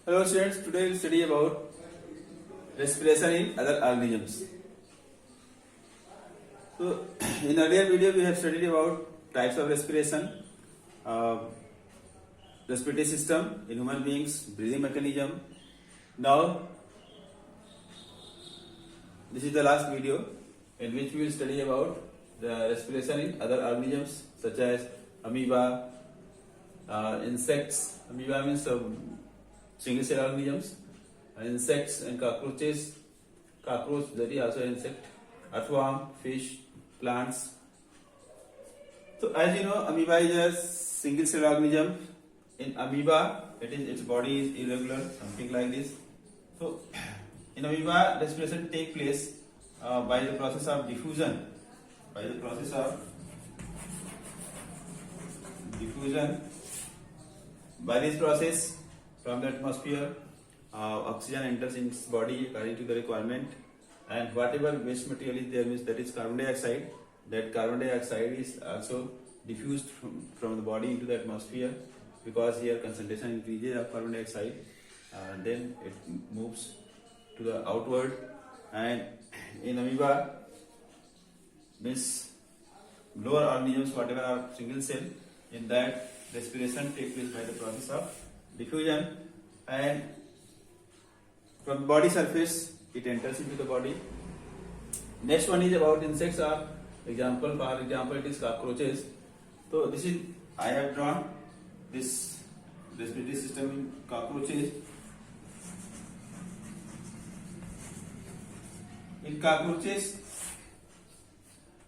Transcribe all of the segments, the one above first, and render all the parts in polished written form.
Hello students, today we'll study about respiration in other organisms. So in earlier video we have studied about types of respiration, uh, respiratory system in human beings, breathing mechanism. Now this is the last video in which we will study about the respiration in other organisms such as amoeba, insects. Amoeba means single cell organisms, insects and cockroaches. Cockroach, that is also insect. Earthworm, fish, plants. So as you know, amoeba is a single cell organism. In amoeba, its body is irregular, something like this. So in amoeba, respiration takes place by the process of diffusion. By the process of diffusion. By this process, from the atmosphere, oxygen enters in its body according to the requirement, and whatever waste material is there, means that is carbon dioxide. That carbon dioxide is also diffused from the body into the atmosphere, because here concentration increases of carbon dioxide, then it moves to the outward. And in amoeba, means lower organisms, whatever are single cell, in that respiration takes place by the process of diffusion, and from the body surface it enters into the body. Next one is about insects. For example, it is cockroaches. So this is, I have drawn this respiratory system in cockroaches. In cockroaches,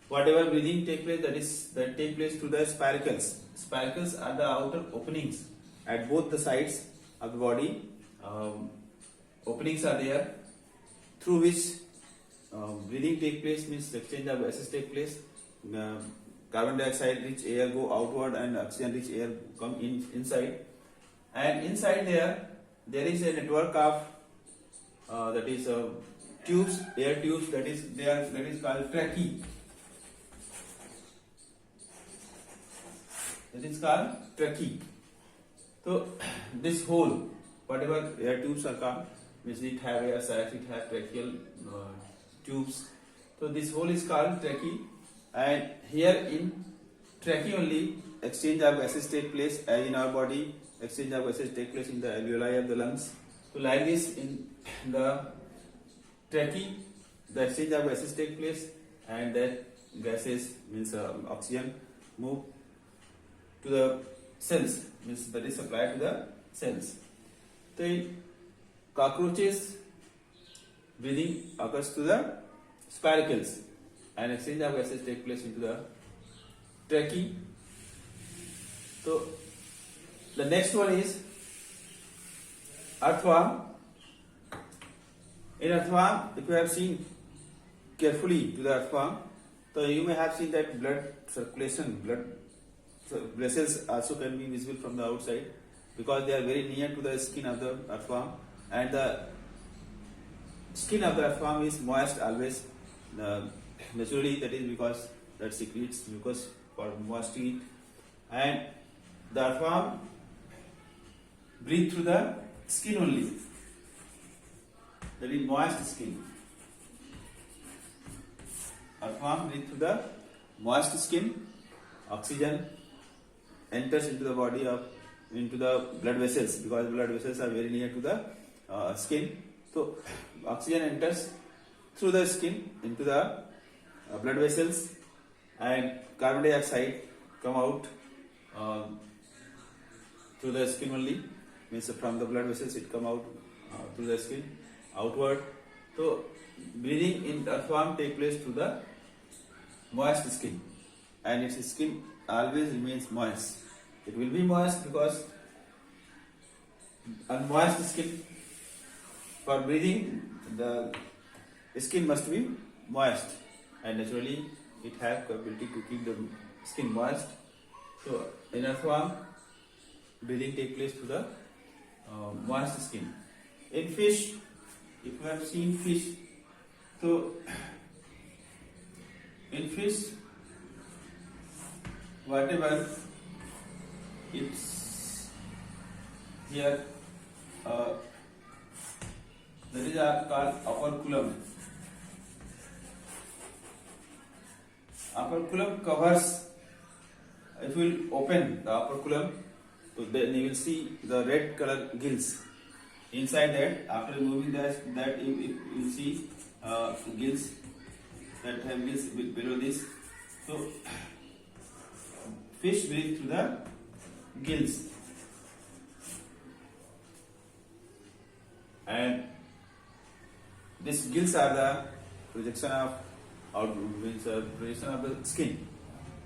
whatever breathing take place, that take place through the spiracles. Spiracles are the outer openings at both the sides of the body. Openings are there through which breathing take place, means exchange of gases take place. Carbon dioxide rich air go outward and oxygen rich air come inside. And inside there is a network of that is tubes, air tubes, that is called tracheae. That is called tracheae. So this hole, whatever air tubes are called, means it have air sacs, it have tracheal tubes. So this hole is called tracheae, and here in tracheae only exchange of gases take place. As in our body, exchange of gases take place in the alveoli of the lungs. So like this, in the tracheae, the exchange of gases take place, and that gases, means oxygen, move to the cells, means that is supplied to the cells. So in cockroaches, breathing occurs to the spiracles, and exchange of gases take place into the tracheae. So the next one is earthworm. In earthworm, if you have seen carefully to the earthworm, so you may have seen that blood circulation, blood vessels also can be visible from the outside, because they are very near to the skin of the earthworm, and the skin of the earthworm is moist always. Naturally, that is because that secretes mucus for moisture, and the earthworm breathe through the skin only. That is moist skin. Earthworm breathe through the moist skin. Oxygen enters into the body into the blood vessels, because blood vessels are very near to the skin. So oxygen enters through the skin into the blood vessels, and carbon dioxide come out through the skin only, means from the blood vessels it come out through the skin outward. So breathing in earthworm take place through the moist skin, and its skin always remains moist. It will be moist because on moist skin, for breathing the skin must be moist, and naturally it has capability to keep the skin moist. So in earthworm, breathing take place through the moist skin. In fish, if you have seen fish, so in fish, whatever it's here uh, that is called operculum. Operculum covers. If you will open the operculum, so then you will see the red color gills. Inside that, after removing that you will see gills that have gills below this. So fish breathe through the gills, and these gills are the projection of projection of the skin,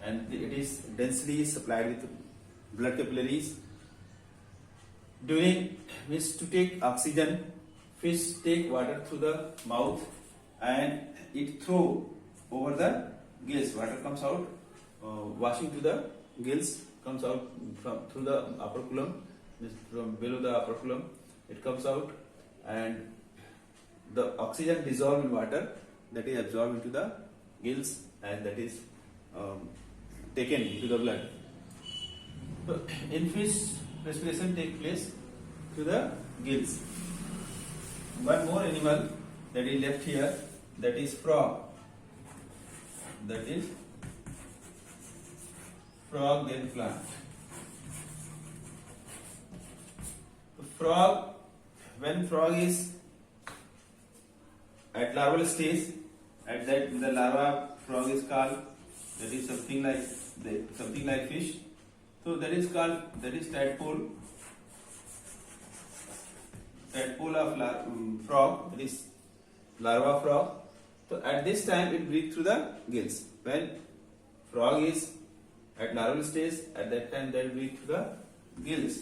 and it is densely supplied with blood capillaries. During which to take oxygen, fish take water through the mouth and it throw over the gills. Water comes out, washing to the gills, comes out through the operculum, from below the operculum. It comes out, and the oxygen dissolved in water, that is absorbed into the gills, and that is taken into the blood. So in fish, respiration takes place through the gills. One more animal that is left here, that is frog. That is frog, then plant. The frog, when frog is at larval stage, at that the larva frog is called, that is something like fish. So that is tadpole of frog, that is larva frog. So at this time it breathes through the gills. When frog is at larval stage, at that time they breathe through the gills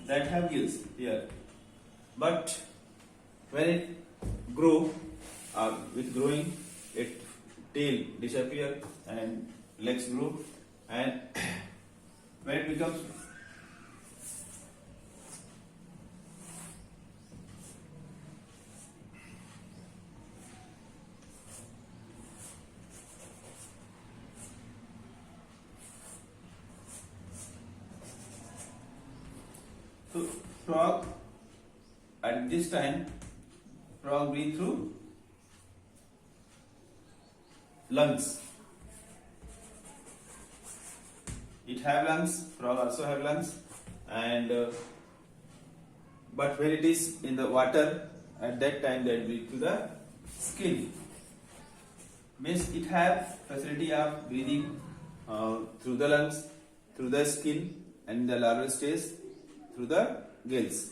that have gills here. But when it grow, with growing, its tail disappear and legs grow, and when it becomes so frog, at this time frog breathe through lungs. It have lungs, frog also have lungs, and but when it is in the water, at that time they breathe through the skin. Means it have facility of breathing through the lungs, through the skin, and in the larval stage through the gills.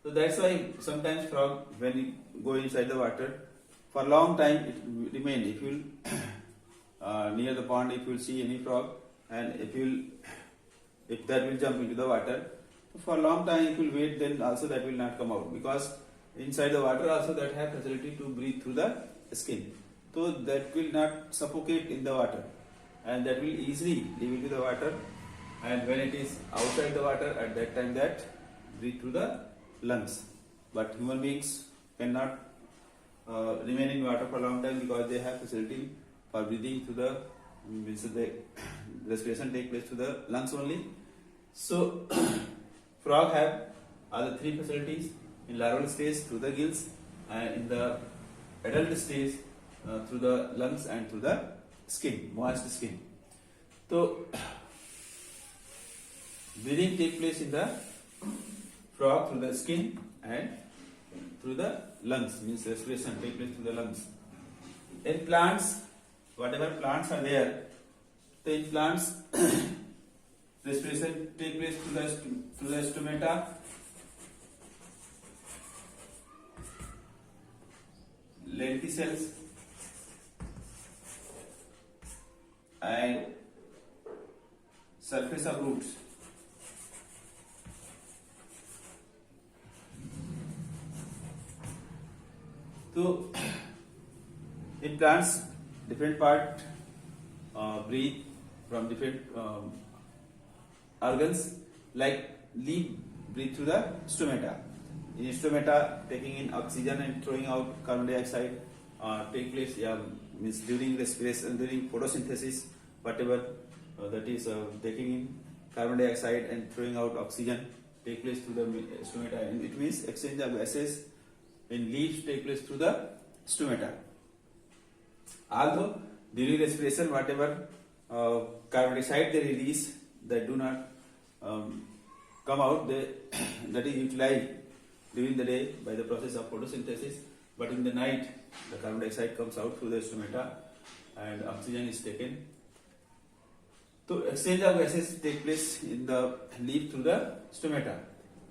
So that's why sometimes frog, when it go inside the water, for a long time it remain. If you near the pond, if you see any frog, and if that will jump into the water, so for a long time it will wait, then also that will not come out, because inside the water also that have facility to breathe through the skin. So that will not suffocate in the water, and that will easily live into the water. And when it is outside the water, at that time that breathe through the lungs. But human beings cannot remain in water for a long time, because they have facility for breathing through the the respiration take place through the lungs only. So frog have other three facilities: in larval stage through the gills, and in the adult stage through the lungs and through the skin, moist skin. So breathing take place in the frog through the skin and through the lungs, means respiration take place through the lungs. In plants, whatever plants are there, so in plants respiration take place through the stomata, lenticels, and surface of roots. So in plants, different part breathe from different organs. Like leaf breathe through the stomata. In stomata, taking in oxygen and throwing out carbon dioxide take place. Means during respiration, during photosynthesis, whatever that is taking in carbon dioxide and throwing out oxygen take place through the stomata. It means exchange of gases in leaves take place through the stomata. Although during respiration, whatever carbon dioxide they release that do not come out, that is utilized during the day by the process of photosynthesis. But in the night, the carbon dioxide comes out through the stomata and oxygen is taken. So exchange of gases take place in the leaf through the stomata,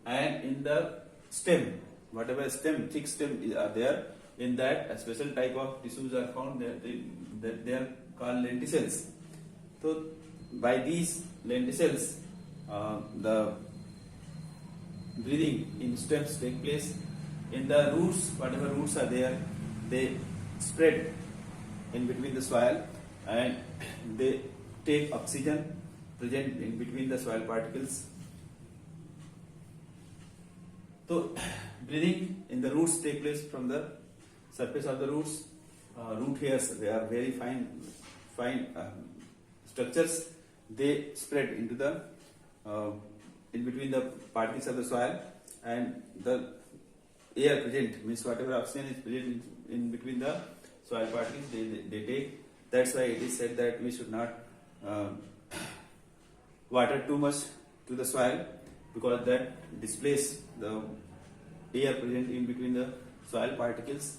and in the stem, whatever stem, thick stem are there, in that a special type of tissues are found that they are called lenticels. So by these lenticels, the breathing in stems take place. In the roots, whatever roots are there, they spread in between the soil and they take oxygen present in between the soil particles. So breathing in the roots take place from the surface of the roots. Root hairs, they are very fine structures. They spread into the in between the particles of the soil, and the air present, means whatever oxygen is present in between the soil particles, they take. That's why it is said that we should not water too much to the soil, because that displaces the air present in between the soil particles.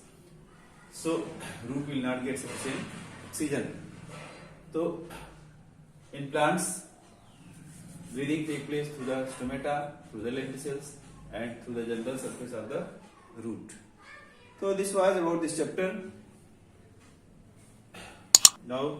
So root will not get sufficient oxygen. So in plants, breathing takes place through the stomata, through the lenticels, and through the general surface of the root. So this was about this chapter. Now